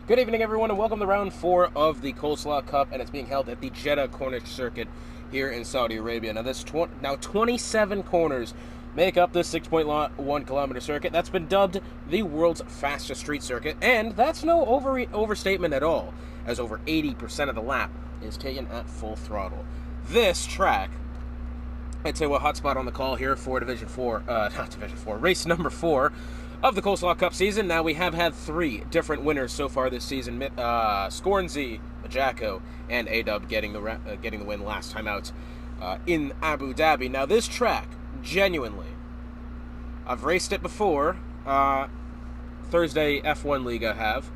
Good evening, everyone, and welcome to round 4 of the Coleslaw Cup, and it's being held at the Jeddah Corniche Circuit here in Saudi Arabia. Now, 27 corners make up this 6.1 kilometer circuit. That's been dubbed the world's fastest street circuit, and that's no overstatement at all, as over 80% of the lap is taken at full throttle. This track, I'd say, what hotspot on the call here for race number 4 of the Coleslaw Cup season. Now, we have had 3 different winners so far this season. Scornsey, Majako, and A-Dub getting the win last time out in Abu Dhabi. Now, this track, genuinely, I've raced it before. Thursday F1 League I have.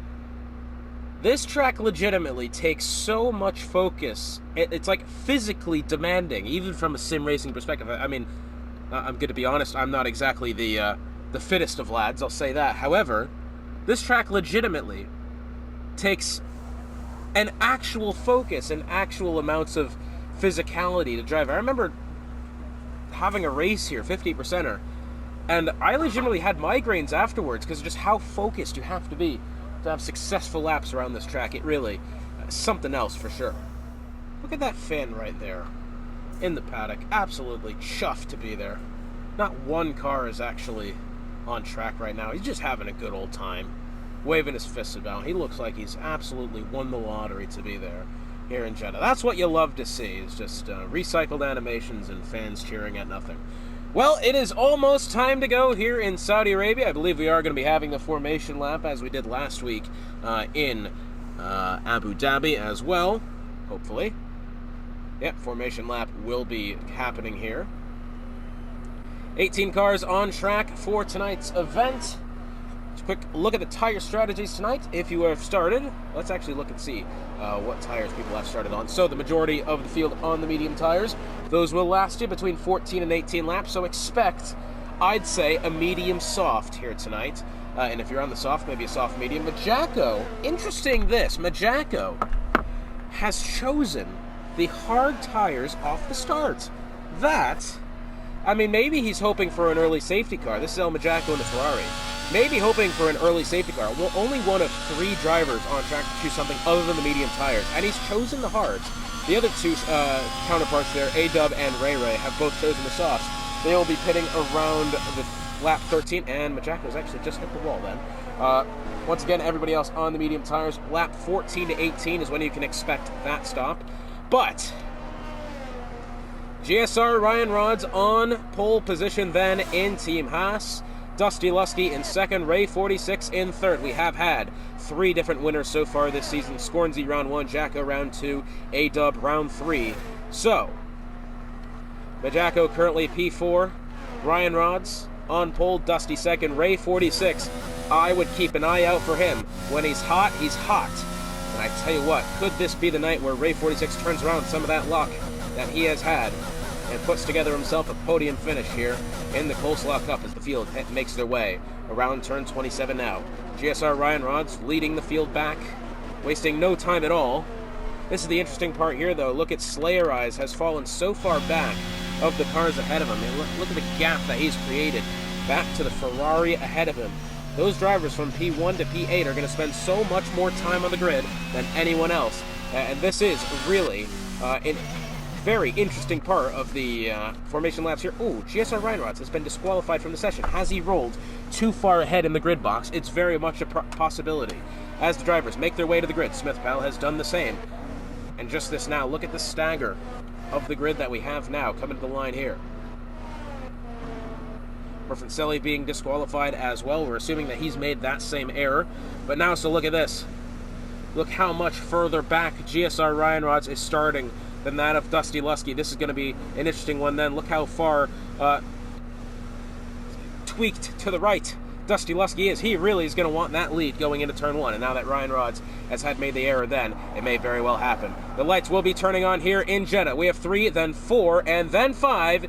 This track legitimately takes so much focus. It's like physically demanding, even from a sim racing perspective. I mean, I'm going to be honest, I'm not exactly the fittest of lads, I'll say that. However, this track legitimately takes an actual focus and actual amounts of physicality to drive. I remember having a race here, 50%er, and I legitimately had migraines afterwards because of just how focused you have to be to have successful laps around this track. It really is something else for sure. Look at that Finn right there in the paddock. Absolutely chuffed to be there. Not one car is actually on track right now. He's just having a good old time, waving his fists about. He looks like he's absolutely won the lottery to be there here in Jeddah. That's what you love to see, is just recycled animations and fans cheering at nothing. Well, it is almost time to go here in Saudi Arabia. I believe we are going to be having the formation lap as we did last week in Abu Dhabi as well, hopefully. Yep, formation lap will be happening here. 18 cars on track for tonight's event. Just a quick look at the tire strategies tonight. If you have started, let's actually look and see what tires people have started on. So the majority of the field on the medium tires. Those will last you between 14 and 18 laps, so expect, I'd say, a medium soft here tonight. And if you're on the soft, maybe a soft medium. Majako, interesting this, Majako has chosen the hard tires off the start. I mean, maybe he's hoping for an early safety car. This is El Majako in the Ferrari. Maybe hoping for an early safety car. Well, only one of 3 drivers on track to choose something other than the medium tires, and he's chosen the hards. The other 2 counterparts there, A-Dub and Ray Ray, have both chosen the softs. They will be pitting around the lap 13, and Majako's actually just hit the wall then. Once again, everybody else on the medium tires. Lap 14 to 18 is when you can expect that stop. But GSR Ryan Rods on pole position then in Team Haas. Dusty Lusky in second, Ray 46 in third. We have had 3 different winners so far this season. Scornsey round 1, Jacko round 2, A-Dub round 3. So, Majako currently P4, Ryan Rods on pole, Dusty second, Ray 46. I would keep an eye out for him. When he's hot, he's hot. And I tell you what, could this be the night where Ray 46 turns around some of that luck that he has had and puts together himself a podium finish here in the Coleslaw Cup as the field makes their way around turn 27 now. GSR Ryan Rods leading the field back, wasting no time at all. This is the interesting part here, though. Look at Slayer Eyes has fallen so far back of the cars ahead of him. And look at the gap that he's created back to the Ferrari ahead of him. Those drivers from P1 to P8 are going to spend so much more time on the grid than anyone else. And this is really an very interesting part of the formation laps here. Oh, GSR Ryan Rods has been disqualified from the session. Has he rolled too far ahead in the grid box? It's very much a possibility. As the drivers make their way to the grid, Smith Pal has done the same. And just this now, look at the stagger of the grid that we have now coming to the line here. Morfincelli being disqualified as well. We're assuming that he's made that same error. But now, so look at this. Look how much further back GSR Ryan Rods is starting than that of Dusty Lusky. This is going to be an interesting one then. Look how far tweaked to the right Dusty Lusky is. He really is going to want that lead going into turn 1. And now that Ryan Rods has made the error then, it may very well happen. The lights will be turning on here in Jeddah. We have 3, then 4, and then 5,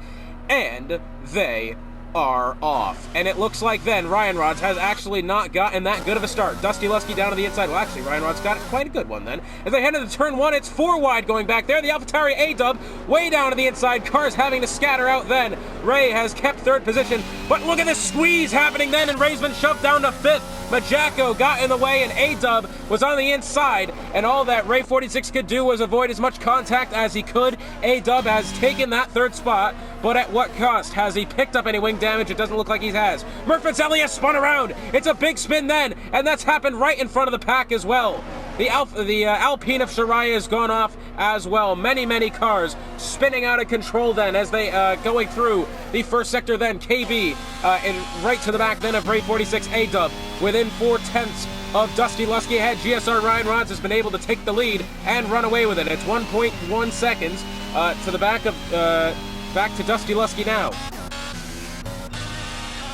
and they are off. And it looks like then Ryan Rods has actually not gotten that good of a start. Dusty Lusky down to the inside. Well, actually, Ryan Rods got quite a good one then. As they head into turn 1, it's 4 wide going back there. The AlphaTauri A-Dub way down to the inside. Cars having to scatter out then Ray has kept third position, but look at this squeeze happening then, and Ray's been shoved down to fifth. Majako got in the way, and A-Dub was on the inside, and all that Ray 46 could do was avoid as much contact as he could. A-Dub has taken that third spot, but at what cost? Has he picked up any wing damage? It doesn't look like he has. Murphy has spun around. It's a big spin then, and that's happened right in front of the pack as well. The Alpine of Shariah has gone off as well. Many cars spinning out of control then as they going through the first sector then. KB and right to the back then of Ray 46 A-Dub within 4/10 of Dusty Lusky ahead. GSR Ryan Rods has been able to take the lead and run away with it. It's 1.1 seconds to the back of back to Dusty Lusky now.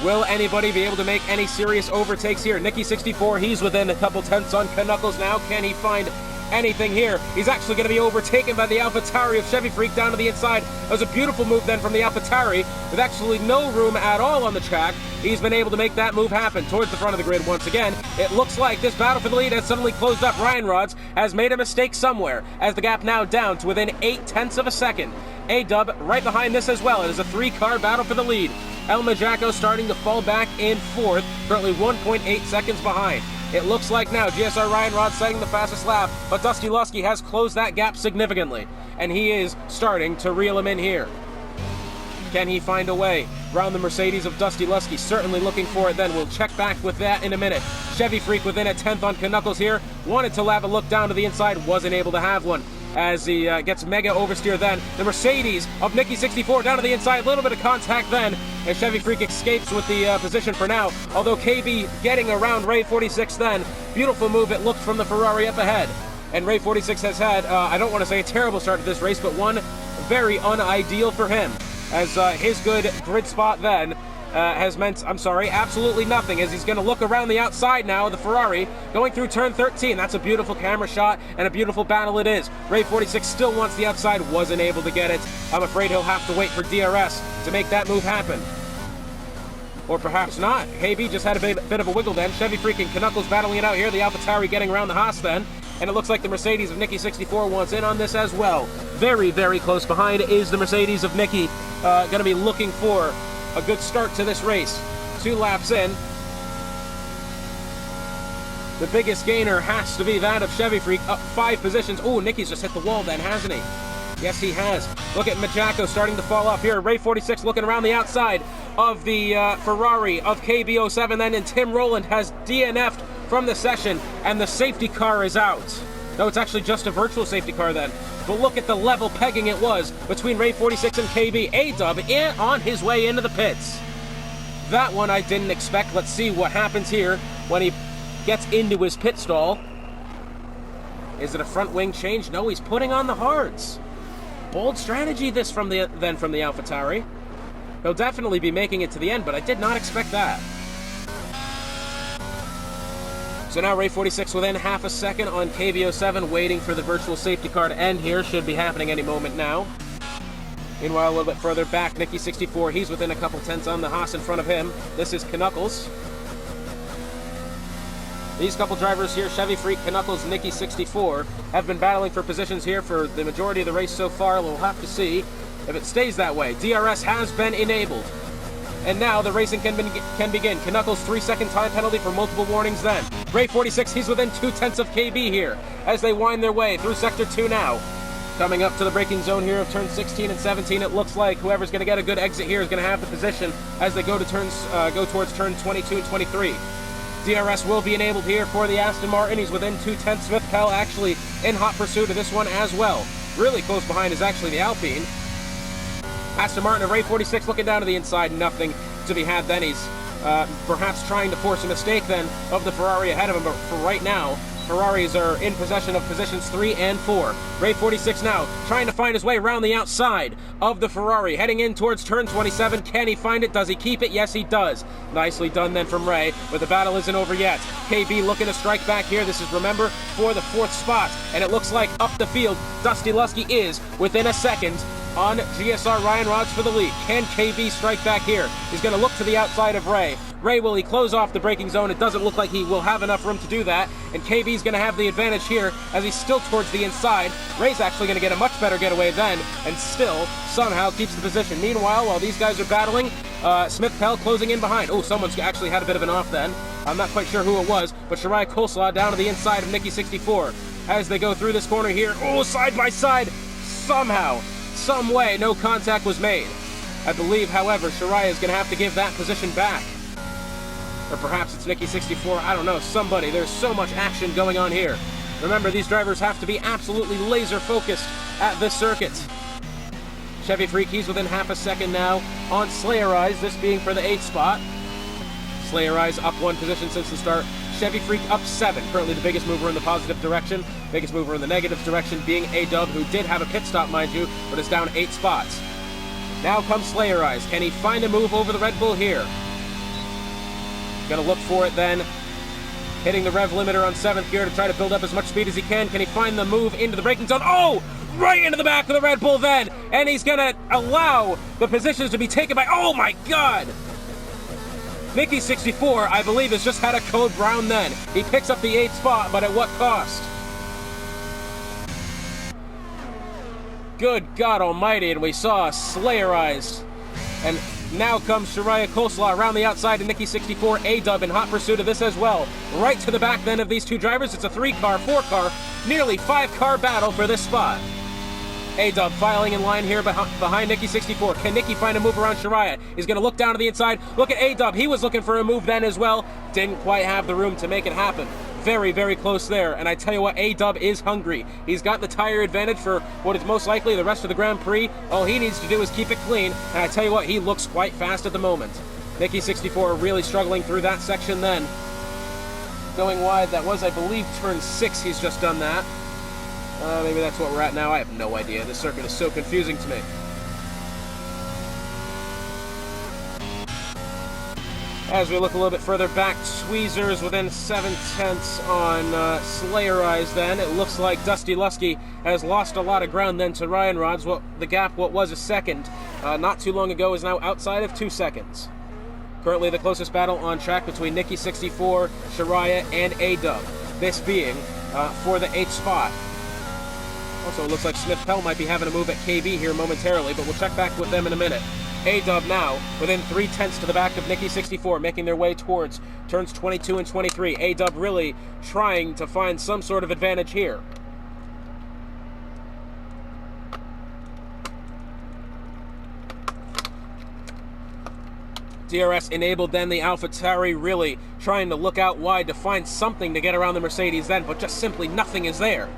Will anybody be able to make any serious overtakes here? Nicky 64, he's within a couple tenths on Knuckles now. Can he find anything here? He's actually going to be overtaken by the AlphaTauri of Chevy Freak down to the inside. That was a beautiful move then from the AlphaTauri with actually no room at all on the track. He's been able to make that move happen towards the front of the grid once again. It looks like this battle for the lead has suddenly closed up. Ryan Rods has made a mistake somewhere as the gap now down to within 0.8 of a second. A-Dub right behind this as well. It is a 3-car battle for the lead. El Majako starting to fall back in fourth, currently 1.8 seconds behind. It looks like now GSR Ryan Rod setting the fastest lap, but Dusty Lusky has closed that gap significantly, and he is starting to reel him in here. Can he find a way around the Mercedes of Dusty Lusky? Certainly looking for it then. We'll check back with that in a minute. Chevy Freak within a 10th on Knuckles here. Wanted to have a look down to the inside, wasn't able to have one. As he gets mega oversteer then. The Mercedes of Nicky 64 down to the inside. A little bit of contact then. And Chevy Freak escapes with the position for now. Although KB getting around Ray 46 then. Beautiful move it looked from the Ferrari up ahead. And Ray 46 has had, I don't want to say a terrible start to this race, but one very unideal for him. As his good grid spot then has meant, absolutely nothing, as he's going to look around the outside now of the Ferrari, going through turn 13. That's a beautiful camera shot, and a beautiful battle it is. Ray 46 still wants the outside, wasn't able to get it. I'm afraid he'll have to wait for DRS to make that move happen. Or perhaps not. KB just had a bit of a wiggle then. Chevy Freak and Knuckles battling it out here. The AlphaTauri getting around the Haas then. And it looks like the Mercedes of Nicky 64 wants in on this as well. Very close behind is the Mercedes of Nicky. Going to be looking for a good start to this race. 2 laps in. The biggest gainer has to be that of Chevy Freak, up 5 positions. Oh, Nicky's just hit the wall then, hasn't he? Yes, he has. Look at Majako starting to fall off here. Ray 46 looking around the outside of the Ferrari of KB07 then, and Tim Rowland has DNF'd from the session, and the safety car is out. No, it's actually just a virtual safety car then. But look at the level pegging it was between Ray 46 and KB. A-Dub on his way into the pits. That one I didn't expect. Let's see what happens here when he gets into his pit stall. Is it a front wing change? No, he's putting on the hards. Bold strategy this from the AlphaTauri. He'll definitely be making it to the end, but I did not expect that. So now Ray 46 within half a second on KB07, waiting for the virtual safety car to end here. Should be happening any moment now. Meanwhile, a little bit further back, Nicky 64, he's within a couple tenths on the Haas in front of him. This is Knuckles. These couple drivers here, Chevy Freak, Knuckles, Nicky 64, have been battling for positions here for the majority of the race so far. We'll have to see if it stays that way. DRS has been enabled. And now the racing can begin. Knuckles 3-second time penalty for multiple warnings then. Ray 46, he's within 2/10 of KB here as they wind their way through Sector 2 now. Coming up to the braking zone here of turn 16 and 17, it looks like whoever's going to get a good exit here is going to have the position as they go towards turn 22 and 23. DRS will be enabled here for the Aston Martin. He's within 2/10. Smith Pell actually in hot pursuit of this one as well. Really close behind is actually the Alpine. Aston Martin of Ray 46 looking down to the inside, nothing to be had then. He's perhaps trying to force a mistake then of the Ferrari ahead of him, but for right now, Ferraris are in possession of positions 3 and 4. Ray 46 now trying to find his way around the outside of the Ferrari, heading in towards turn 27. Can he find it? Does he keep it? Yes, he does. Nicely done then from Ray, but the battle isn't over yet. KB looking to strike back here. This is, remember, for the 4th spot, and it looks like up the field, Dusty Lusky is within a second on GSR Ryan Rods for the lead. Can KB strike back here? He's going to look to the outside of Ray. Ray, will he close off the braking zone? It doesn't look like he will have enough room to do that, and KB's going to have the advantage here as he's still towards the inside. Ray's actually going to get a much better getaway then, and still somehow keeps the position. Meanwhile, while these guys are battling, Smith-Pell closing in behind. Oh, someone's actually had a bit of an off then. I'm not quite sure who it was, but Shariah Coleslaw down to the inside of Nikki 64 as they go through this corner here. Oh, side by side. Somehow, some way, no contact was made. I believe, however, Shariah is going to have to give that position back. Or perhaps it's Nikki 64. I don't know. Somebody. There's so much action going on here. Remember, these drivers have to be absolutely laser focused at this circuit. Chevy Freak, he's within half a second now on Slayer Eyes, this being for the 8th spot. Slayer Eyes up 1 position since the start. Chevy Freak up 7, currently the biggest mover in the positive direction. Biggest mover in the negative direction being A-Dub, who did have a pit stop, mind you, but is down 8 spots. Now comes Slayer Eyes. Can he find a move over the Red Bull here? Gonna look for it then. Hitting the rev limiter on 7th gear to try to build up as much speed as he can. Can he find the move into the braking zone? Oh! Right into the back of the Red Bull then! And he's gonna allow the positions to be taken by... Oh my God! Nikki 64, I believe, has just had a code brown then. He picks up the 8th spot, but at what cost? Good God almighty, and we saw Slayer Eyes. And now comes Shariah Coleslaw around the outside of Nikki 64, A-Dub in hot pursuit of this as well. Right to the back then of these two drivers. It's a 3-car, 4-car, nearly 5-car battle for this spot. A-Dub filing in line here behind Nikki 64. Can Nikki find a move around Shariah? He's going to look down to the inside. Look at A-Dub. He was looking for a move then as well. Didn't quite have the room to make it happen. Very, very close there. And I tell you what, A-Dub is hungry. He's got the tire advantage for what is most likely the rest of the Grand Prix. All he needs to do is keep it clean. And I tell you what, he looks quite fast at the moment. Nikki 64 really struggling through that section then. Going wide, that was, I believe, turn 6 he's just done that. Maybe that's what we're at now. I have no idea. This circuit is so confusing to me. As we look a little bit further back, Tweezers within 7/10 on Slayer Eyes then. It looks like Dusty Lusky has lost a lot of ground then to Ryan Rods. Well, the gap, what was a second not too long ago, is now outside of 2 seconds. Currently the closest battle on track between Nikki 64, Shariah, and A-Dub. This being for the 8th spot. Also, it looks like Smith-Pell might be having a move at KB here momentarily, but we'll check back with them in a minute. A-Dub now within 3/10 to the back of Nikki 64, making their way towards turns 22 and 23. A-Dub really trying to find some sort of advantage here. DRS enabled then the AlphaTauri, really trying to look out wide to find something to get around the Mercedes then, but just simply nothing is there.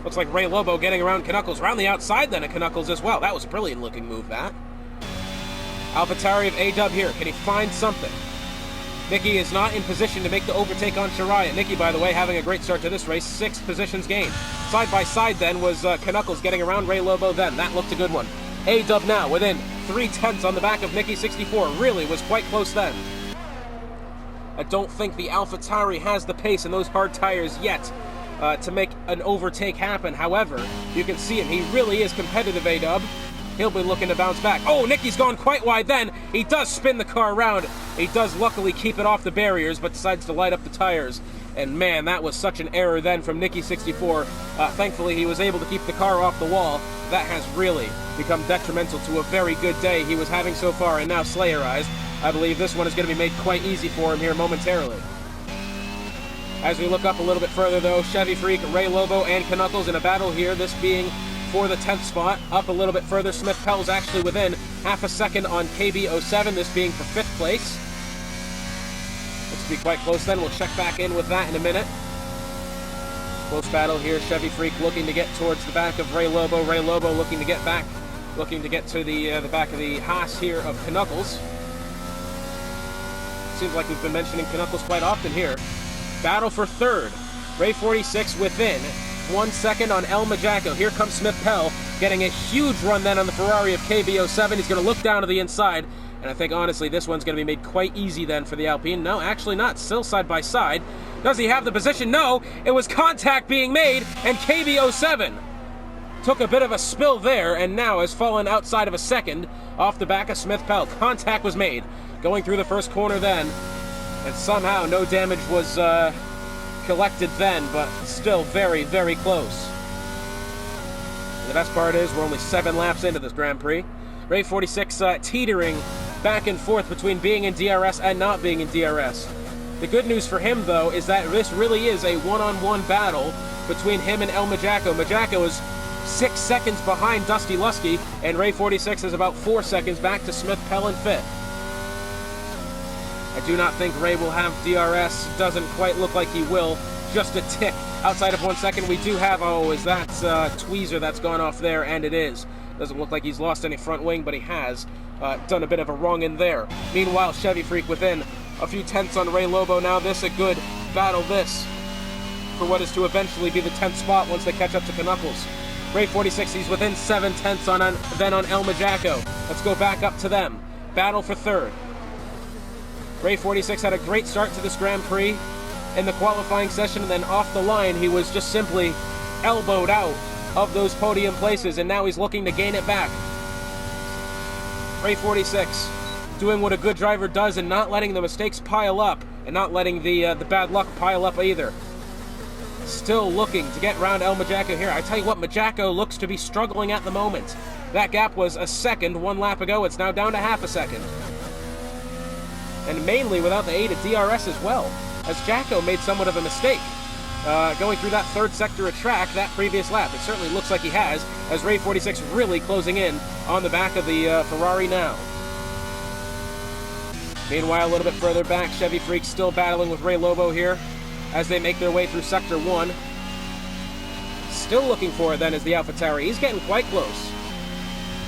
Looks like Ray Lobo getting around Knuckles, around the outside then at Knuckles as well. That was a brilliant looking move, that. AlphaTauri of A-Dub here. Can he find something? Nikki is not in position to make the overtake on Shariah. Nikki, by the way, having a great start to this race. 6 positions gained. Side by side then was Knuckles getting around Ray Lobo then. That looked a good one. A-Dub now within 3/10 on the back of Nikki 64. Really was quite close then. I don't think the AlphaTauri has the pace and those hard tires yet to make an overtake happen. However, you can see him. He really is competitive, A-Dub. He'll be looking to bounce back. Oh, Nikki's gone quite wide then. He does spin the car around. He does luckily keep it off the barriers, but decides to light up the tires. And man, that was such an error then from Nikki 64. Thankfully, he was able to keep the car off the wall. That has really become detrimental to a very good day he was having so far. And now Slayer Eyes. I believe this one is going to be made quite easy for him here momentarily. As we look up a little bit further, though, Chevy Freak, Ray Lobo, and Knuckles in a battle here, this being for the 10th spot. Up a little bit further, Smith-Pell's actually within half a second on KB07, this being for 5th place. Let's be quite close then. We'll check back in with that in a minute. Close battle here. Chevy Freak looking to get towards the back of Ray Lobo. Ray Lobo looking to get back, looking to get to the back of the Haas here of Knuckles. Seems like we've been mentioning Knuckles quite often here. Battle for 3rd. Ray 46 within 1 second on El Majaco. Here comes Smith-Pell getting a huge run then on the Ferrari of KB07. He's going to look down to the inside. And I think, honestly, this one's going to be made quite easy then for the Alpine. No, actually not. Still side by side. Does he have the position? No. It was contact being made, and KB07 took a bit of a spill there, and now has fallen outside of a second off the back of Smith-Pell. Contact was made. going through the first corner then, and somehow no damage was collected then, but still very, very close. The best part is we're only 7 laps into this Grand Prix. Ray 46 teetering back and forth between being in DRS and not being in DRS. The good news for him, though, is that this really is a one-on-one battle between him and El Majacco. Majacco is 6 seconds behind Dusty Lusky, and Ray 46 is about 4 seconds back to Smith, Pell, and Fit. I do not think Ray will have DRS. Doesn't quite look like he will. Just a tick outside of 1 second. We do have, is that tweezer that's gone off there? And it is. Doesn't look like he's lost any front wing, but he has done a bit of a wrong in there. Meanwhile, Chevy Freak within a few tenths on Ray Lobo now. This a good battle, this, for what is to eventually be the 10th spot once they catch up to Knuckles. Ray 46, he's within 7 tenths on El Majacco. Let's go back up to them. Battle for third. Ray 46 had a great start to this Grand Prix in the qualifying session, and then off the line he was just simply elbowed out of those podium places, and now he's looking to gain it back. Ray 46 doing what a good driver does and not letting the mistakes pile up, and not letting the bad luck pile up either. Still looking to get around El Majacco here. I tell you what, Majacco looks to be struggling at the moment. That gap was a second 1 lap ago. It's now down to half a second. And mainly without the aid of DRS as well, as Jacko made somewhat of a mistake going through that third sector of track that previous lap. It certainly looks like he has, as Ray 46 really closing in on the back of the Ferrari now. Meanwhile, a little bit further back, Chevy Freak still battling with Ray Lobo here as they make their way through Sector 1. Still looking for it then is the AlphaTauri. He's getting quite close.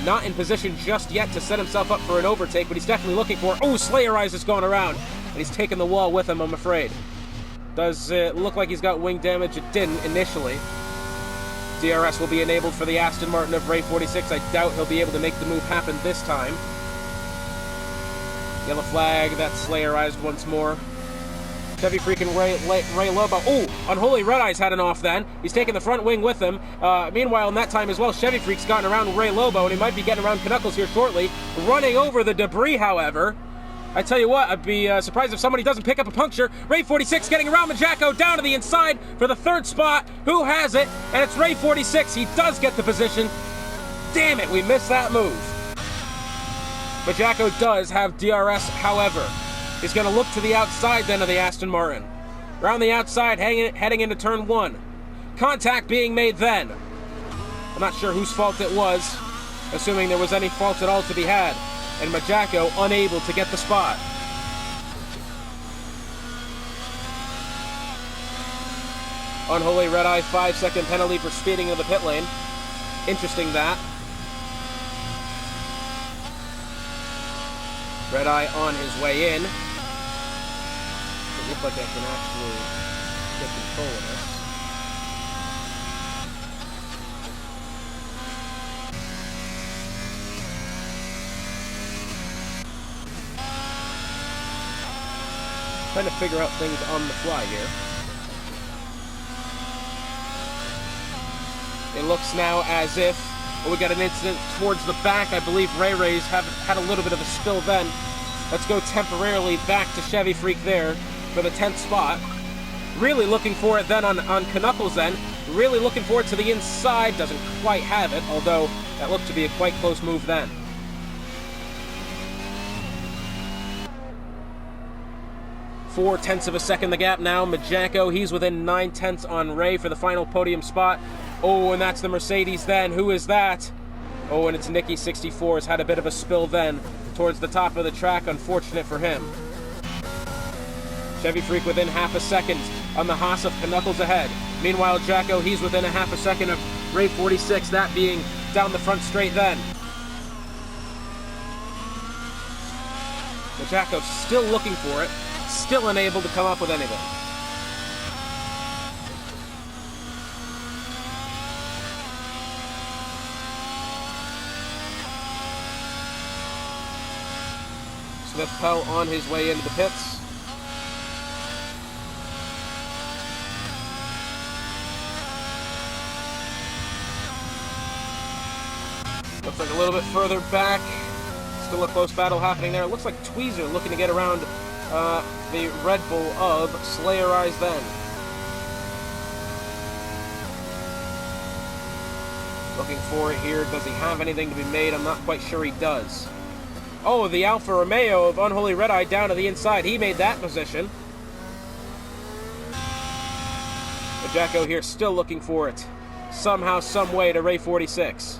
Not in position just yet to set himself up for an overtake, but he's definitely looking for it. Oh, Slayer Eyes is going around, and he's taking the wall with him, I'm afraid. Does it look like he's got wing damage? It didn't initially. DRS will be enabled for the Aston Martin of Ray 46. I doubt he'll be able to make the move happen this time. Yellow flag, that's Slayer Eyes once more. Chevy freaking Ray Lobo. Oh, Unholy Red Eyes had an off then. He's taking the front wing with him. Meanwhile, in that time as well, Chevy Freak's gotten around Ray Lobo, and he might be getting around Knuckles here shortly. Running over the debris, however. I tell you what, I'd be surprised if somebody doesn't pick up a puncture. Ray 46 getting around Majacco down to the inside for the third spot. Who has it? And it's Ray 46. He does get the position. Damn it, we missed that move. Majacco does have DRS, however. He's going to look to the outside then of the Aston Martin. Around the outside, heading into turn 1. Contact being made then. I'm not sure whose fault it was, assuming there was any fault at all to be had. And Majacco unable to get the spot. Unholy Red Eye, 5-second penalty for speeding into the pit lane. Interesting that. Red Eye on his way in. It looks like I can actually get control of this. Trying to figure out things on the fly here. It looks now as if we got an incident towards the back. I believe Ray Rays have had a little bit of a spill then. Let's go temporarily back to Chevy Freak there for the 10th spot. Really looking for it then on Knuckles then. Really looking for it to the inside. Doesn't quite have it, although that looked to be a quite close move then. Four-tenths of a second the gap now. Majacco, he's within 9 tenths on Ray for the final podium spot. Oh, and that's the Mercedes then. Who is that? Oh, and it's Nicky 64. Has had a bit of a spill then towards the top of the track. Unfortunate for him. Chevy Freak within half a second on the Haas of Knuckles ahead. Meanwhile, Jacko, he's within a half a second of Ray 46, that being down the front straight then. But Jacko still looking for it, still unable to come up with anything. Smith Pell on his way into the pits. Looks like a little bit further back. Still a close battle happening there. It looks like Tweezer looking to get around the Red Bull of Slayer Eyes then. Looking for it here. Does he have anything to be made? I'm not quite sure he does. Oh, the Alfa Romeo of Unholy Red Eye down to the inside. He made that position. Jacko here still looking for it. Somehow, some way to Ray 46.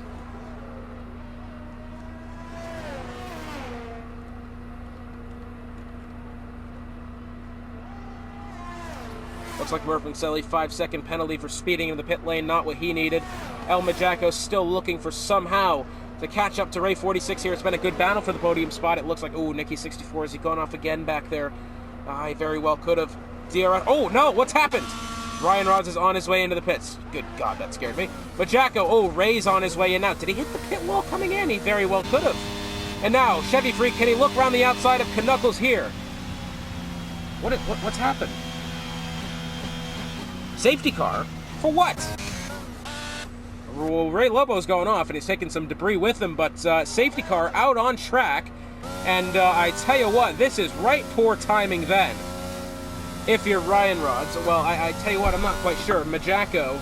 Looks like Merpincelli, 5-second penalty for speeding in the pit lane, not what he needed. El Majacco still looking for somehow to catch up to Ray 46 here. It's been a good battle for the podium spot. It looks like, oh, Nicky 64, has he gone off again back there? He very well could have. DRS, oh no, what's happened? Ryan Rods is on his way into the pits. Good God, that scared me. Majacco, oh, Ray's on his way in now. Did he hit the pit wall coming in? He very well could have. And now, Chevy Freak, can he look around the outside of Knuckles here? What's happened? Safety car? For what? Well, Ray Lobo's going off, and he's taking some debris with him, but safety car out on track. And I tell you what, this is right poor timing then. If you're Ryan Rods, well, I tell you what, I'm not quite sure. Majacco.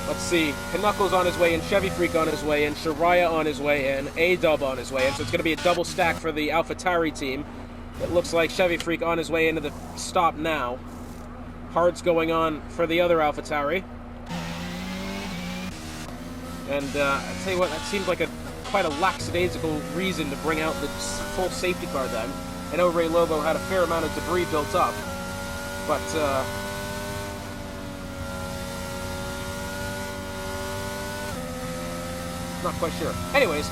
Let's see. Knuckles on his way in, Chevy Freak on his way in, Shariah on his way in, A-Dub on his way in. So it's going to be a double stack for the AlphaTauri team. It looks like Chevy Freak on his way into the stop now. Hard's going on for the other AlphaTauri. And I tell you what, that seems like quite a lackadaisical reason to bring out the full safety car then. I know Ray Lobo had a fair amount of debris built up, but not quite sure. Anyways,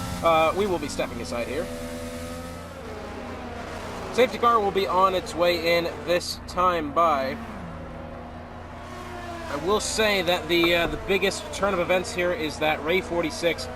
we will be stepping aside here. Safety car will be on its way in this time by... I will say that the biggest turn of events here is that Ray 46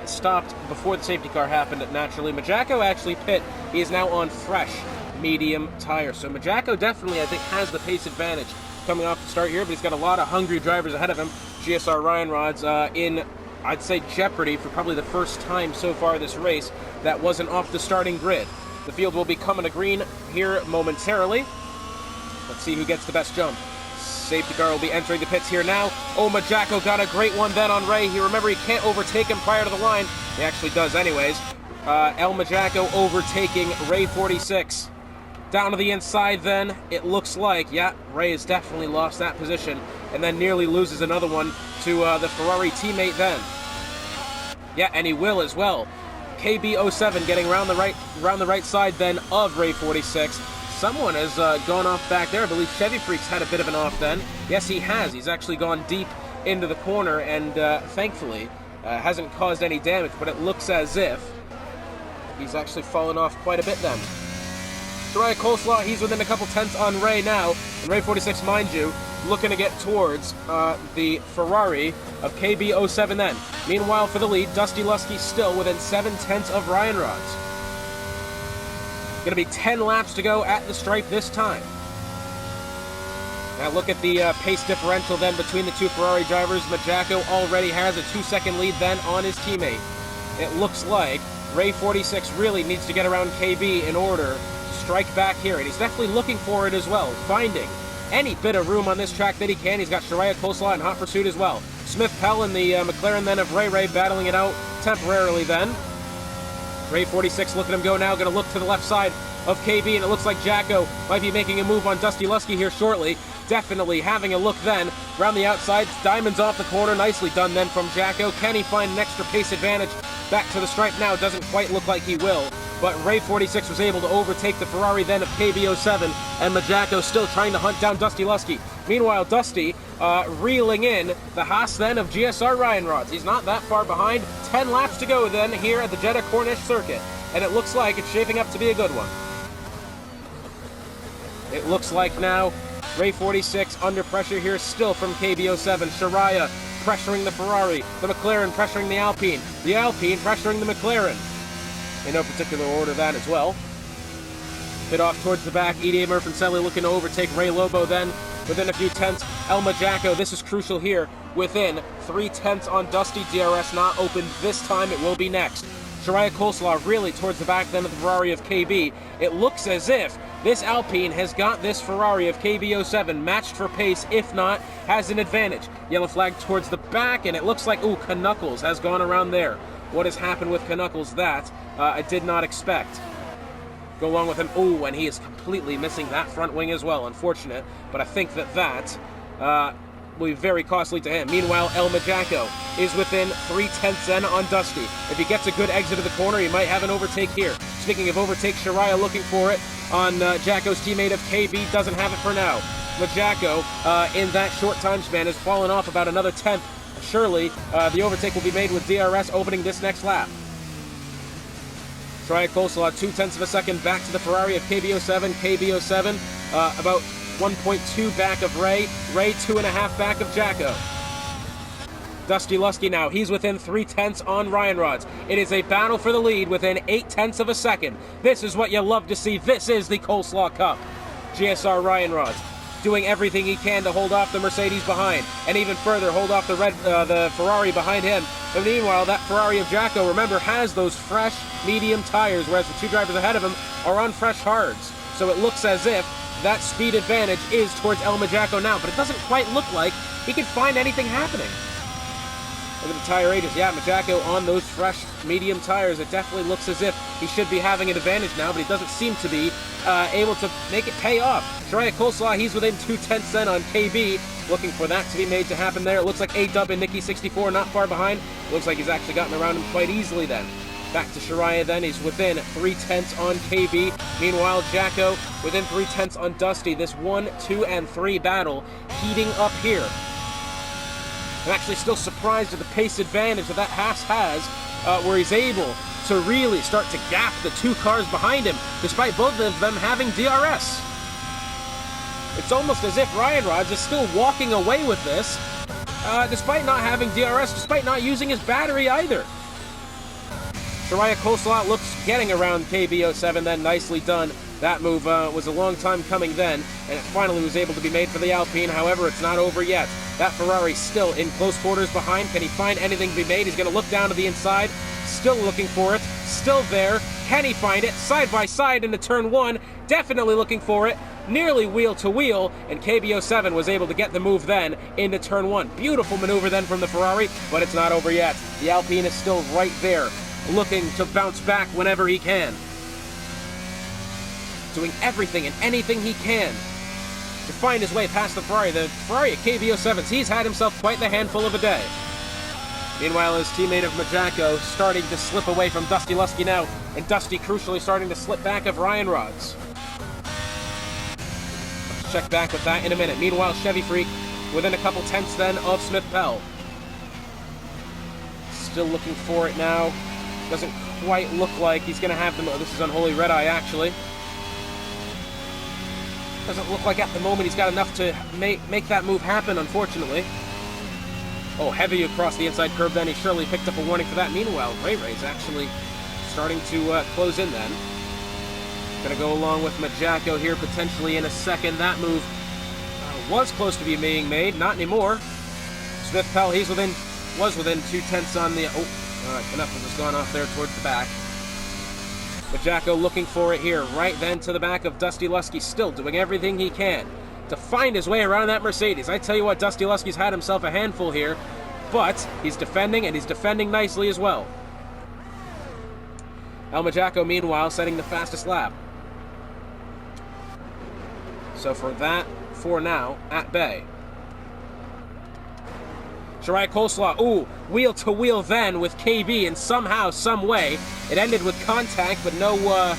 stopped before the safety car happened naturally. Majacco actually pit. He is now on fresh medium tires. So Majacco definitely, I think, has the pace advantage coming off the start here, but he's got a lot of hungry drivers ahead of him. GSR Ryan Rods in, I'd say, jeopardy for probably the first time so far this race that wasn't off the starting grid. The field will be coming to green here momentarily. Let's see who gets the best jump. Safety car will be entering the pits here now. Oh, Majacco got a great one then on Ray. Remember, he can't overtake him prior to the line. He actually does anyways. El Majacco overtaking Ray 46. Down to the inside then, it looks like, yeah, Ray has definitely lost that position and then nearly loses another one to the Ferrari teammate then. Yeah, and he will as well. KB07 getting around the right side then of Ray 46. Someone has gone off back there. I believe Chevy Freak's had a bit of an off then. Yes, he has. He's actually gone deep into the corner and thankfully hasn't caused any damage, but it looks as if he's actually fallen off quite a bit then. Shariah Coleslaw, he's within a couple tenths on Ray now. And Ray 46, mind you, looking to get towards the Ferrari of KB07 then. Meanwhile, for the lead, Dusty Lusky still within 7/10 of Ryan Rods. Going to be 10 laps to go at the stripe this time. Now look at the pace differential then between the two Ferrari drivers. Majacco already has a 2-second lead then on his teammate. It looks like Ray 46 really needs to get around KB in order to strike back here, and he's definitely looking for it as well, finding any bit of room on this track that he can. He's got Shariah Coleslaw in hot pursuit as well. Smith Pell and the McLaren then of Ray battling it out temporarily then. Ray 46 looking at him go now, going to look to the left side of KB, and it looks like Jacko might be making a move on Dusty Lusky here shortly. Definitely having a look then around the outside. Diamonds off the corner, nicely done then from Jacko. Can he find an extra pace advantage back to the stripe now? Doesn't quite look like he will, but Ray 46 was able to overtake the Ferrari then of KB07, and Majacco still trying to hunt down Dusty Lusky. Meanwhile, Dusty reeling in the Haas then of GSR Ryan Rods. He's not that far behind. 10 laps to go then here at the Jeddah Corniche circuit, and it looks like it's shaping up to be a good one. It looks like now Ray 46 under pressure here still from KB07. Shariah pressuring the Ferrari, the McLaren pressuring the Alpine pressuring the McLaren. In no particular order that as well. Bit off towards the back, EDA Merfancelli looking to overtake Ray Lobo then. within a few tenths. El Majacco, this is crucial here, within 3 tenths on Dusty. DRS not open this time, it will be next. Shariah Coleslaw really towards the back then of the Ferrari of KB. It looks as if this Alpine has got this Ferrari of KB07 matched for pace, if not, has an advantage. Yellow flag towards the back, and it looks like, ooh, Knuckles has gone around there. What has happened with Knuckles? That I did not expect. Go along with him. Ooh, and he is completely missing that front wing as well. Unfortunate, but I think that will be very costly to him. Meanwhile, El Majacco is within 3 tenths then on Dusty. If he gets a good exit of the corner, he might have an overtake here. Speaking of overtake, Shariah looking for it on Jacko's teammate of KB. Doesn't have it for now. Majacco, in that short time span, has fallen off about another tenth. Surely, the overtake will be made with DRS opening this next lap. Shariah Coleslaw, 2 tenths of a second back to the Ferrari of KB07. KB07, about 1.2 back of Ray. Ray, 2.5 back of Jacko. Dusty Lusky now, he's within 3 tenths on Ryan Rods. It is a battle for the lead within 8 tenths of a second. This is what you love to see. This is the Coleslaw Cup. GSR Ryan Rods doing everything he can to hold off the Mercedes behind, and even further hold off the Ferrari behind him. And meanwhile, that Ferrari of Jacko, remember, has those fresh medium tires, whereas the 2 drivers ahead of him are on fresh hards. So it looks as if that speed advantage is towards El Majacco now, but it doesn't quite look like he can find anything happening. Look at the tire ages. Yeah, Majacco on those fresh medium tires. It definitely looks as if he should be having an advantage now, but he doesn't seem to be able to make it pay off. Shariah Coleslaw, he's within 2 tenths then on KB. Looking for that to be made to happen there. It looks like A-Dub and Nicky64 not far behind. Looks like he's actually gotten around him quite easily then. Back to Shariah then. He's within 3 tenths on KB. Meanwhile, Jacko within 3 tenths on Dusty. This 1, 2, and 3 battle heating up here. I'm actually still surprised at the pace advantage that Haas has, where he's able to really start to gap the 2 cars behind him, despite both of them having DRS. It's almost as if Ryan Rods is still walking away with this, despite not having DRS, despite not using his battery either. Shariah Coleslaw looks getting around KB07 then, nicely done. That move was a long time coming then, and it finally was able to be made for the Alpine. However, it's not over yet. That Ferrari still in close quarters behind. Can he find anything to be made? He's going to look down to the inside, still looking for it, still there. Can he find it? Side by side into turn 1, definitely looking for it. Nearly wheel to wheel, and KB07 was able to get the move then into turn 1. Beautiful maneuver then from the Ferrari, but it's not over yet. The Alpine is still right there, looking to bounce back whenever he can. Doing everything and anything he can to find his way past the Ferrari. The Ferrari at KB07s, he's had himself quite the handful of a day. Meanwhile, his teammate of Majacco starting to slip away from Dusty Lusky now, and Dusty crucially starting to slip back of Ryan Rods. Let's check back with that in a minute. Meanwhile, Chevy Freak within a couple tenths then of Smith Pell. Still looking for it now. Doesn't quite look like he's going to have them. Oh, this is Unholy Red Eye, actually. Doesn't look like at the moment he's got enough to make that move happen, unfortunately. Oh, heavy across the inside curve then. He surely picked up a warning for that. Meanwhile, Ray Ray's actually starting to close in then. Going to go along with Majacco here potentially in a second. That move was close to being made. Not anymore. Smith Pell, was within 2 tenths on the... Knuckles has gone off there towards the back. Majacco looking for it here, right then to the back of Dusty Lusky, still doing everything he can to find his way around that Mercedes. I tell you what, Dusty Lusky's had himself a handful here, but he's defending, and he's defending nicely as well. El Majacco, meanwhile, setting the fastest lap. So for now, at bay. Shariah Coleslaw, ooh, wheel to wheel then with KB, and somehow, some way, it ended with contact, but no, I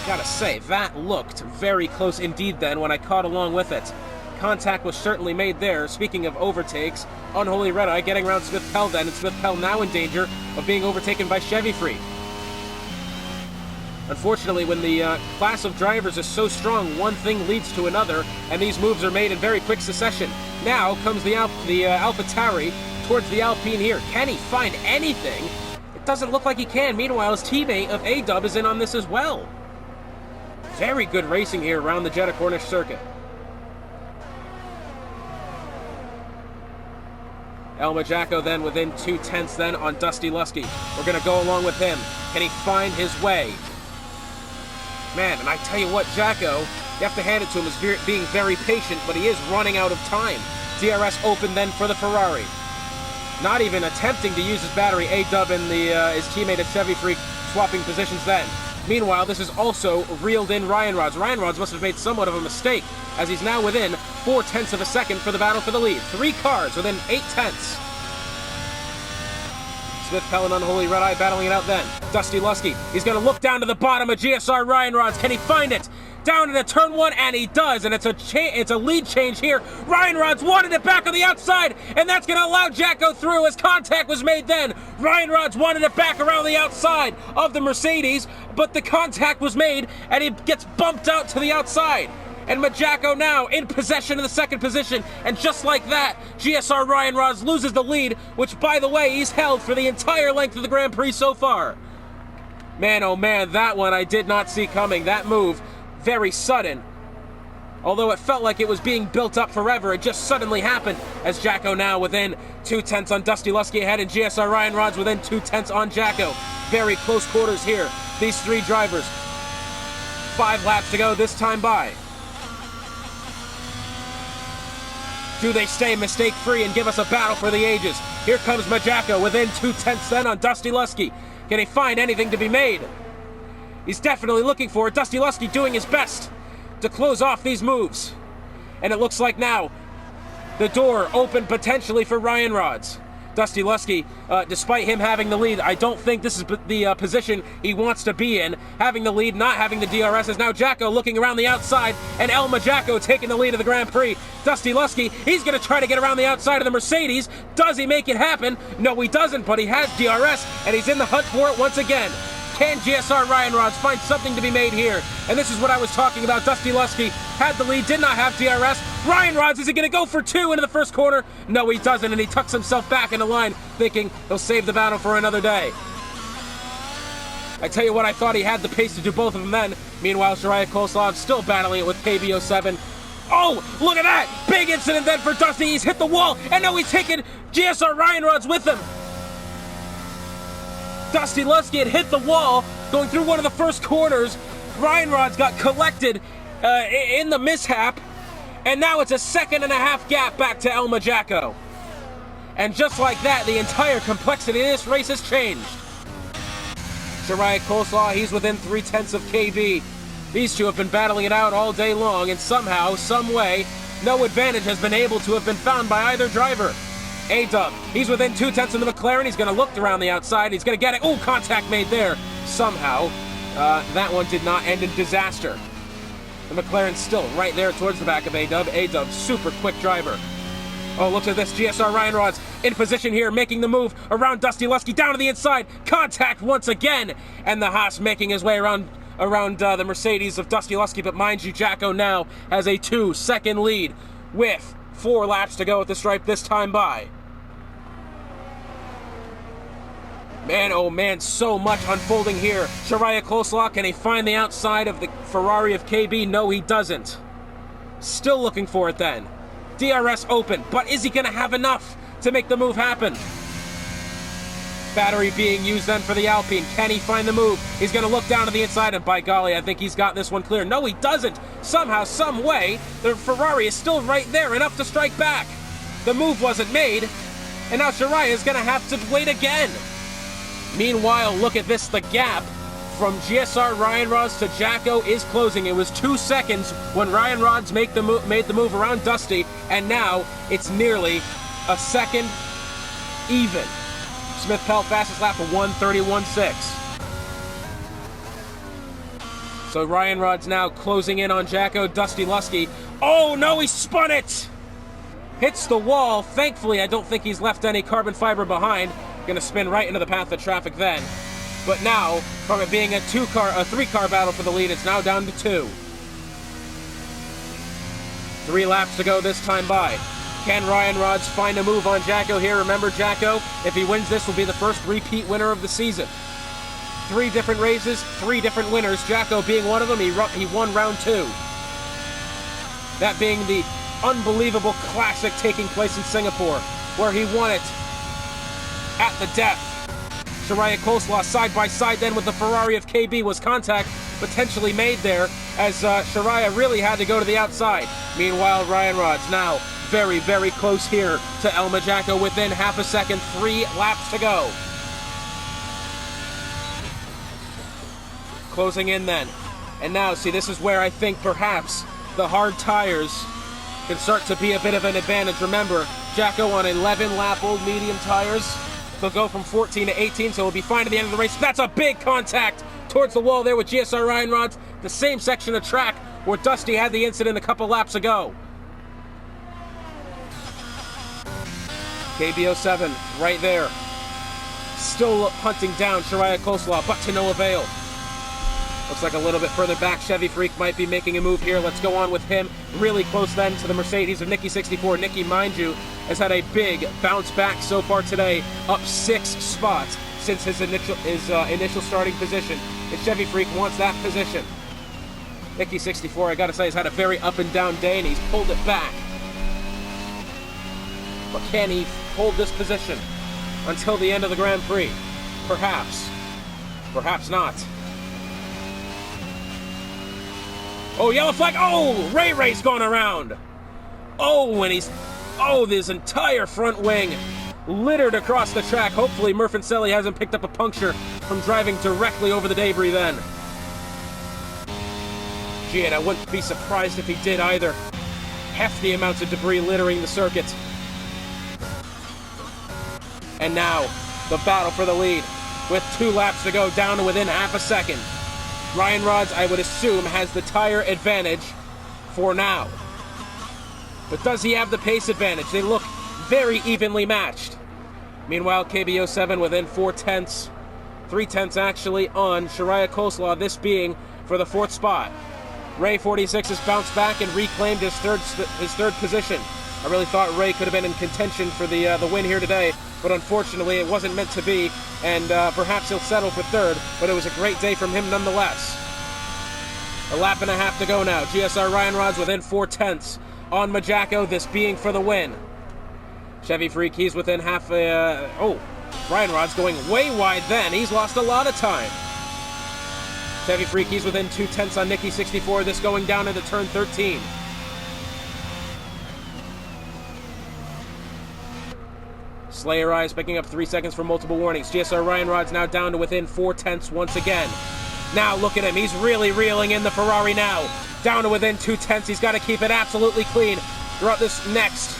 gotta say, that looked very close indeed then when I caught along with it. Contact was certainly made there. Speaking of overtakes, Unholy Red Eye getting around Smith Pell then, and Smith Pell now in danger of being overtaken by Chevy Freak. Unfortunately, when the class of drivers is so strong, one thing leads to another, and these moves are made in very quick succession. Now comes the AlphaTauri towards the Alpine here. Can he find anything? It doesn't look like he can. Meanwhile, his teammate of A-Dub is in on this as well. Very good racing here around the Jeddah Corniche circuit. Elma Jacko then within 2/10 then on Dusty Lusky. We're going to go along with him. Can he find his way? Man, and I tell you what, Jacko, you have to hand it to him as being very patient, but he is running out of time. DRS open then for the Ferrari. Not even attempting to use his battery. A-Dub and his teammate at Chevy Freak swapping positions then. Meanwhile, this is also reeled in Ryan Rods. Ryan Rods must have made somewhat of a mistake, as he's now within 0.4 of a second for the battle for the lead. 3 cars within 0.8. Smith Pell and Unholy Red Eye battling it out then. Dusty Lusky, he's going to look down to the bottom of GSR Ryan Rods. Can he find it? Down into turn 1, and he does, and it's a lead change here. Ryan Rods wanted it back on the outside, and that's going to allow Jacko through as contact was made then. Ryan Rods wanted it back around the outside of the Mercedes, but the contact was made, and he gets bumped out to the outside. And Majacko now in possession of the second position, and just like that, GSR Ryan Rods loses the lead, which, by the way, he's held for the entire length of the Grand Prix so far. Man, oh man, that one I did not see coming. That move, very sudden. Although it felt like it was being built up forever, it just suddenly happened, as Jacko now within 2/10 on Dusty Lusky ahead, and GSR Ryan Rods within 2/10 on Jacko. Very close quarters here, these 3 drivers. 5 laps to go this time by. Do they stay mistake-free and give us a battle for the ages? Here comes Majacko within 2/10 then on Dusty Lusky. Can he find anything to be made? He's definitely looking for it. Dusty Lusky doing his best to close off these moves. And it looks like now the door open potentially for Ryan Rods. Dusty Lusky, despite him having the lead, I don't think this is the position he wants to be in. Having the lead, not having the DRS, is now Jacko looking around the outside, and Elma Jacko taking the lead of the Grand Prix. Dusty Lusky, he's going to try to get around the outside of the Mercedes. Does he make it happen? No, he doesn't, but he has DRS, and he's in the hunt for it once again. Can GSR Ryan Rods find something to be made here? And this is what I was talking about. Dusty Lusky had the lead, did not have DRS. Ryan Rods, is he going to go for 2 into the first corner? No, he doesn't, and he tucks himself back in the line, thinking he'll save the battle for another day. I tell you what, I thought he had the pace to do both of them then. Meanwhile, Shariah Coleslaw still battling it with KB07. Oh, look at that! Big incident then for Dusty. He's hit the wall, and now he's taking GSR Ryan Rods with him. Dusty Lusky had hit the wall going through one of the first corners. Ryan Rods got collected in the mishap, and now it's a 1.5-second gap back to Elma Jacko. And just like that, the entire complexity of this race has changed. Shariah Coleslaw, he's within 0.3 of KB. These two have been battling it out all day long, and somehow, some way, no advantage has been able to have been found by either driver. A-Dub, he's within 0.2 of the McLaren. He's going to look around the outside. He's going to get it. Ooh, contact made there. Somehow, that one did not end in disaster. The McLaren's still right there towards the back of A-Dub. A-Dub, super quick driver. Oh, look at this. GSR Ryan Rods in position here, making the move around Dusty Lusky, down to the inside. Contact once again. And the Haas making his way around the Mercedes of Dusty Lusky. But mind you, Jacko now has a 2-second lead with 4 laps to go at the stripe this time by. Man, oh man, so much unfolding here. Shariah Coleslaw, can he find the outside of the Ferrari of KB? No, he doesn't. Still looking for it then. DRS open, but is he going to have enough to make the move happen? Battery being used then for the Alpine. Can he find the move? He's going to look down to the inside, and by golly, I think he's got this one clear. No, he doesn't. Somehow, some way, the Ferrari is still right there, enough to strike back. The move wasn't made, and now Shariah is going to have to wait again. Meanwhile, look at this. The gap from GSR Ryan Rods to Jacko is closing. It was 2 seconds when Ryan Rods made the move around Dusty, and now it's nearly a second even. Smith Pell fastest lap of 1:31.6. So Ryan Rods now closing in on Jacko. Dusty Lusky. Oh no, he spun it! Hits the wall. Thankfully, I don't think he's left any carbon fiber behind. Gonna spin right into the path of traffic then. But now, from it being a 3-car battle for the lead, it's now down to 2. 3 laps to go this time by. Can Ryan Rods find a move on Jacko here? Remember, Jacko, if he wins this, will be the first repeat winner of the season. 3 different races, 3 different winners. Jacko being one of them, he won round 2. That being the unbelievable classic taking place in Singapore. where he won it at the death. Shariah Coleslaw side by side then with the Ferrari of KB. Was contact potentially made there as Shariah really had to go to the outside. Meanwhile, Ryan Rods now very, very close here to El Majaco within half a second. 3 laps to go. Closing in then. And now, see, this is where I think perhaps the hard tires can start to be a bit of an advantage. Remember, Jacko on 11-lap old medium tires. They'll go from 14 to 18, so he'll be fine at the end of the race. That's a big contact towards the wall there with GSR Ryan Rods. The same section of track where Dusty had the incident a couple laps ago. KB07 right there. Still hunting down Shariah Coleslaw, but to no avail. Looks like a little bit further back, Chevy Freak might be making a move here. Let's go on with him. Really close then to the Mercedes of Nicky 64. Nicky, mind you, has had a big bounce back so far today, up 6 spots since his initial starting position. And Chevy Freak wants that position. Nicky 64, I gotta say, has had a very up and down day, and he's pulled it back. But can he hold this position until the end of the Grand Prix? Perhaps. Perhaps not. Oh, yellow flag. Oh, Ray's gone around. Oh, and this entire front wing littered across the track. Hopefully Murfincelli hasn't picked up a puncture from driving directly over the debris then. Gee, and I wouldn't be surprised if he did either. Hefty amounts of debris littering the circuit. And now, the battle for the lead. With 2 laps to go, down to within half a second. Ryan Rods, I would assume, has the tire advantage for now. But does he have the pace advantage? They look very evenly matched. Meanwhile, KB07 within 4/10, 3/10 actually, on Shariah Coleslaw, this being for the 4th spot. Ray 46 has bounced back and reclaimed his third position. I really thought Ray could have been in contention for the win here today, but unfortunately it wasn't meant to be, and perhaps he'll settle for 3rd, but it was a great day from him nonetheless. A lap and a half to go now. GSR Ryan Rods within 4/10 on Majaco, this being for the win. Chevy Freak, he's within half Ryan Rods going way wide then. He's lost a lot of time. Chevy Freak, he's within 2/10 on Nicky 64, this going down into turn 13. Slayer Eyes picking up 3 seconds for multiple warnings. GSR Ryan Rods now down to within 4/10 once again. Now look at him, he's really reeling in the Ferrari now. Down to within 2/10, he's got to keep it absolutely clean throughout this next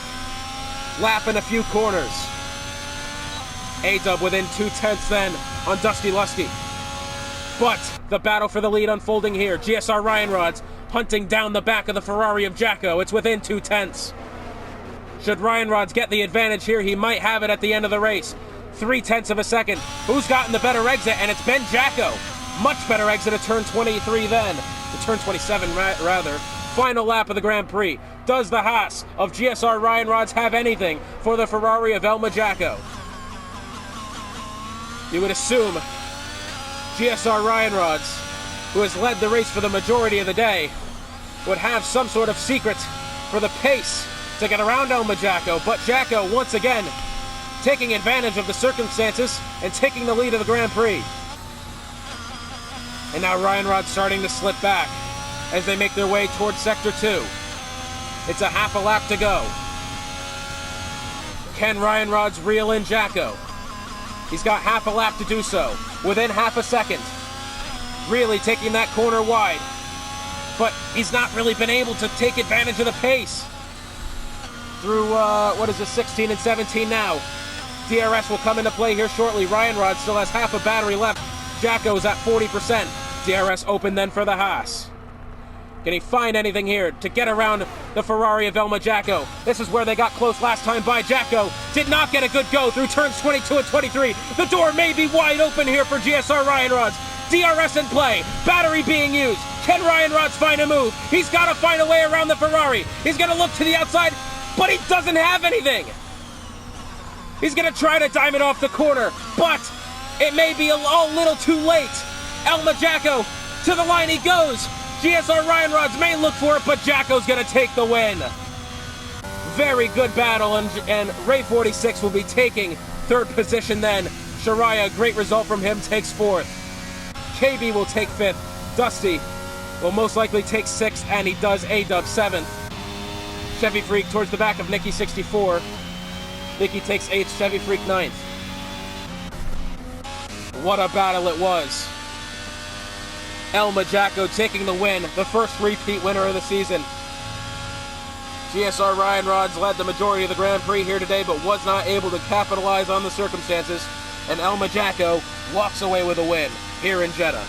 lap and a few corners. A-Dub within 2/10 then on Dusty Lusky. But the battle for the lead unfolding here. GSR Ryan Rods hunting down the back of the Ferrari of Jacko. It's within 2/10. Should Ryan Rods get the advantage here, he might have it at the end of the race. 3/10 of a second. Who's gotten the better exit? And it's been Jacko. Much better exit at turn 23 then. Turn 27 rather. Final lap of the Grand Prix. Does the Haas of GSR Ryan Rods have anything for the Ferrari of El Majaco? You would assume GSR Ryan Rods, who has led the race for the majority of the day, would have some sort of secret for the pace to get around El Majaco, but Jacko once again taking advantage of the circumstances and taking the lead of the Grand Prix. And now Ryan Rods starting to slip back as they make their way towards Sector 2. It's a half a lap to go. Can Ryan Rods reel in Jacko? He's got half a lap to do so, within half a second. Really taking that corner wide, but he's not really been able to take advantage of the pace. Through, 16 and 17 now. DRS will come into play here shortly. Ryan Rod still has half a battery left. Jacko's at 40%. DRS open then for the Haas. Can he find anything here to get around the Ferrari of El Majaco? This is where they got close last time by. Jacko did not get a good go through turns 22 and 23. The door may be wide open here for GSR Ryan Rods. DRS in play. Battery being used. Can Ryan Rods find a move? He's got to find a way around the Ferrari. He's going to look to the outside, but he doesn't have anything. He's going to try to dime it off the corner, but it may be a little too late. El Majaco, to the line he goes. GSR Ryan Rods may look for it, but Jacko's going to take the win. very good battle, and Ray 46 will be taking third position then. Shariah, great result from him, takes fourth. KB will take fifth. Dusty will most likely take sixth, and he does. A-Dub seventh. Chevy Freak towards the back of Nikki 64. Nikki takes eighth, Chevy Freak ninth. What a battle it was. El Majacco taking the win, the first repeat winner of the season. GSR Ryan Rods led the majority of the Grand Prix here today, but was not able to capitalize on the circumstances, and El Majacco walks away with a win here in Jeddah.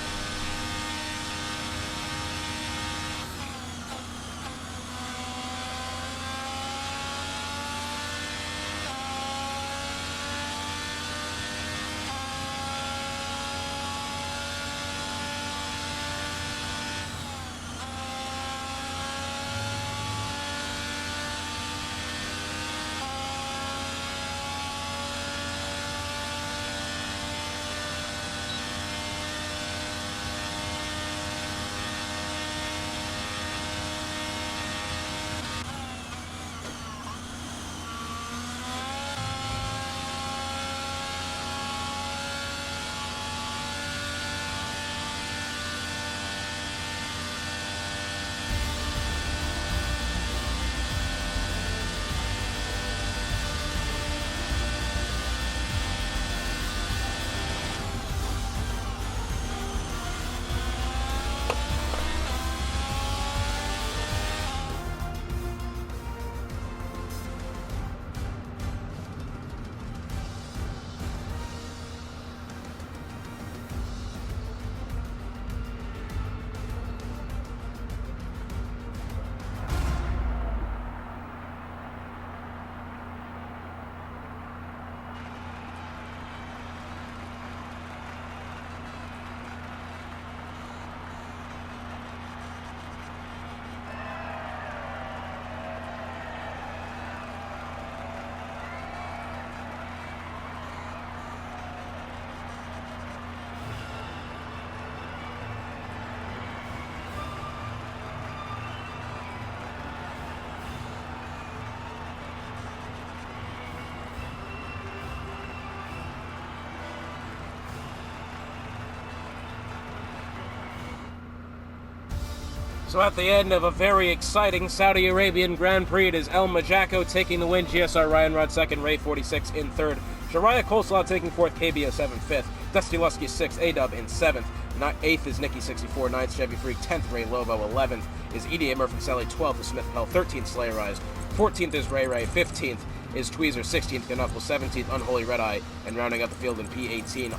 So at the end of a very exciting Saudi Arabian Grand Prix, it is El Majacco taking the win, GSR Ryan Rod second, Ray 46 in third, Shariah Coleslaw taking fourth, KB07 fifth, Dusty Lusky sixth, A-Dub in seventh, eighth is Nikki 64, ninth Chevy Freak, 10th Ray Lobo, 11th is EDA Murphy Sally, 12th is Smith Pell, 13th Slayer Rise, 14th is Ray Ray, 15th is Tweezer, 16th Knuckle, 17th Unholy Red Eye, and rounding out the field in P18,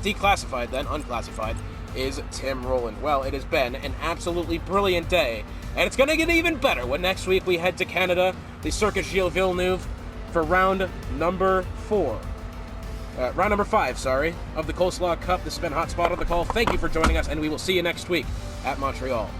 declassified then, unclassified, is Tim Rowland. Well, it has been an absolutely brilliant day, and it's going to get even better when next week we head to Canada, the Circuit Gilles Villeneuve, for round number 5, sorry, of the Coleslaw Cup. This has been Hotspot on the Call. Thank you for joining us, and we will see you next week at Montreal.